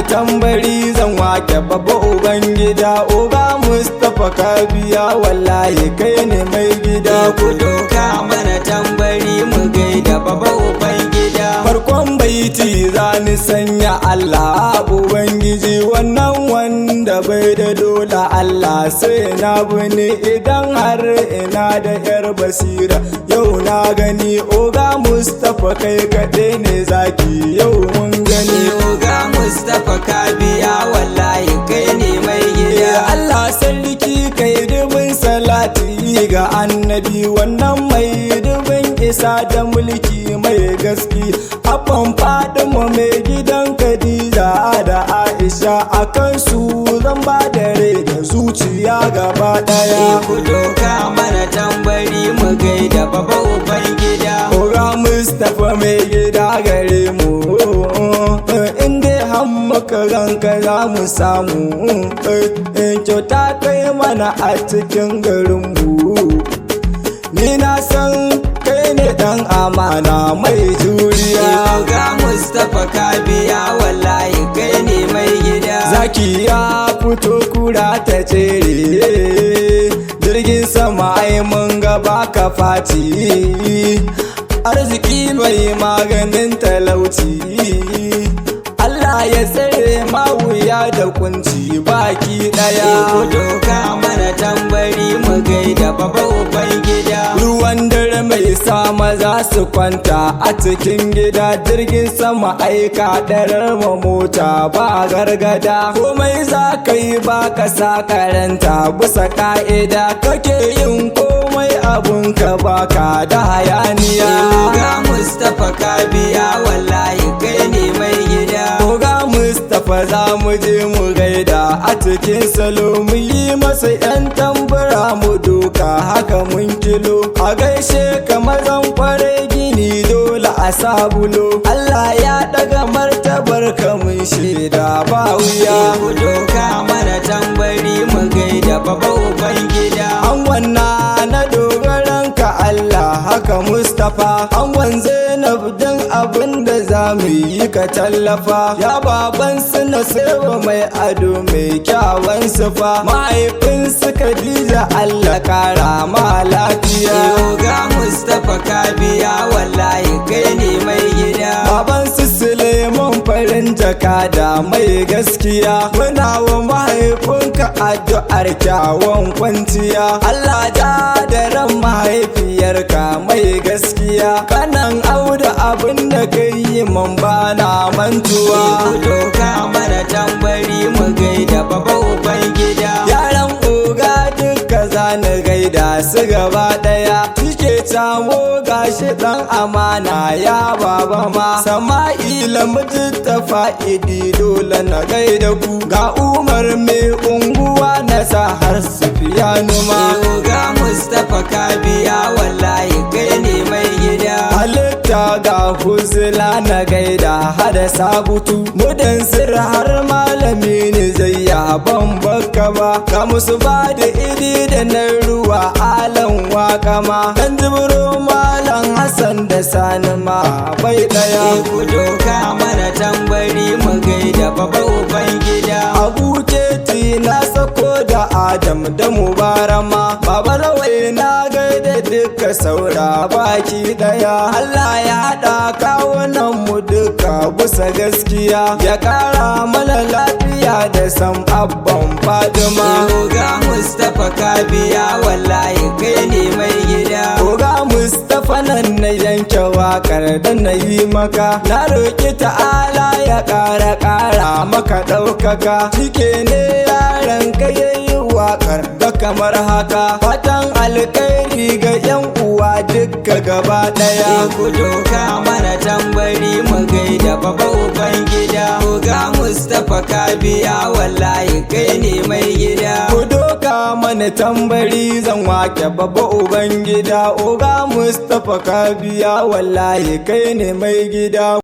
mana tambari zan wake babba ubangida. Oga Mustapha ka biya wallahi kai ne mai gida. ku doka mana tambari mu gaida babba ubangida. Farkon baiti zani sanya Allah ubangiji, wannan wanda bai da dole Allah sai na bani. Idan har ina da yar basira yau na gani, Oga Mustapha kai kaɗai ne zaki yau mun gani. Oga Mustapha ka biya wallahi kai ne mai gida. Allah sarki kai dubin salati ga annabi, wannan mai dubin isa da mulki mai gaski. Abban Fadima mai gidan Khadija da Aisha, akan su zan ba da rai da zuciya gaba daya. ku doka mana tambari mu gaida babba ubangida. Oga Mustapha mai gida gare mu, inda har muka ranka za mu samu. Kyauta kai mana a cikin garinmu, ni na san kai ne dan amana mai juriya. Oga Mustapha ka biya wallahi kai ne mai gida. Zaki ya fito kura ta tsere, jirgin sama ai mun gaba ka faci. Arziki mai maganin talauci, Allah ya tsere ma wuya da kunci baki daya. ku doka mana tambari mu gaida babba ubangida. Ruwan dare mai sa maza su kwanta a cikin gida, jirgin sama aika ɗarar ma mota ba gargada. Komai za ka yi ba ka sa karanta bisa ka'ida, kake yin komai abun ka baka da hayaniya. Oga Mustapha ka biya wallahi kai ne mai gida. Oga Mustapha za mu je mu gaida a cikin salo, mu yi masa 'yan tambura mu doka haka mun kilo. A gaishe ka mazan kwarai gini dole a sabulo, Allah ya daga martabar ka mun shaida ba wuya. ku doka mana tambari mu gaida babba ubangida. Angon na dogaran ka Allah haka Mustapha, angon Zainab dan abin da za mu yi ka tallafa. Ya baban su na sewa mai ado mai kyawun sufa, mahaifin su Khadija Allah kara ma lafiya. Oga Mustapha ka biya wallahi kai ne mai gida. Baban su Suleiman farin jakada mai gaskiya, muna wa mahaifinka addu'ar kyawun kwanciya. Allah ja da ran mahaifiyarka mai gaskiya, kanan auda abin da kai yi man bana mantuwa. ku doka mana tambari mu gaida babba ubangida. Yaran oga duka zani gaida su gaba daya, suke samo gashi dan amana ya baba ma. Sama'ila ta fa'idi dole na gaida ku, ga Umar mai unguwa na sa har su fiya numa. Oga Mustapha ka biya wallahi kai ne mai gida. Halitta ga huzula na gaida hada sabutu, mudan sir har malami ne zai yaban baka ba. Ga musu ba da iri da na ruwa alan waka ma, dan jibro malam Hassan da Sani ma bai daya. ku doka mana tambari mu gaida babba ubangida. Abu Keti na sako da Adam da Mubarama, Baba Rawai na gaida duka saura baki daya. Allah ya haɗa kawunan mu duka bisa gaskiya, ya ƙara mana lafiya da san abban Fadima. Oga Mustapha ka biya wallahi kai ne mai gida. Oga Mustapha nan na yanke wakar da na yi maka, na roƙi ta'ala ya ƙara maka ɗaukaka. Cike ne yaran ka yayi wakar da kamar haka, fatan alkhairi ga 'yan uwa duka gaba ɗaya. ku doka mana tambari mu gaida babba ubangida. Oga Mustapha ka biya wallahi kai ne mai gida. Ku doka mana tambari zan wake babba ubangida. Oga Mustapha ka biya wallahi kai ne mai gida.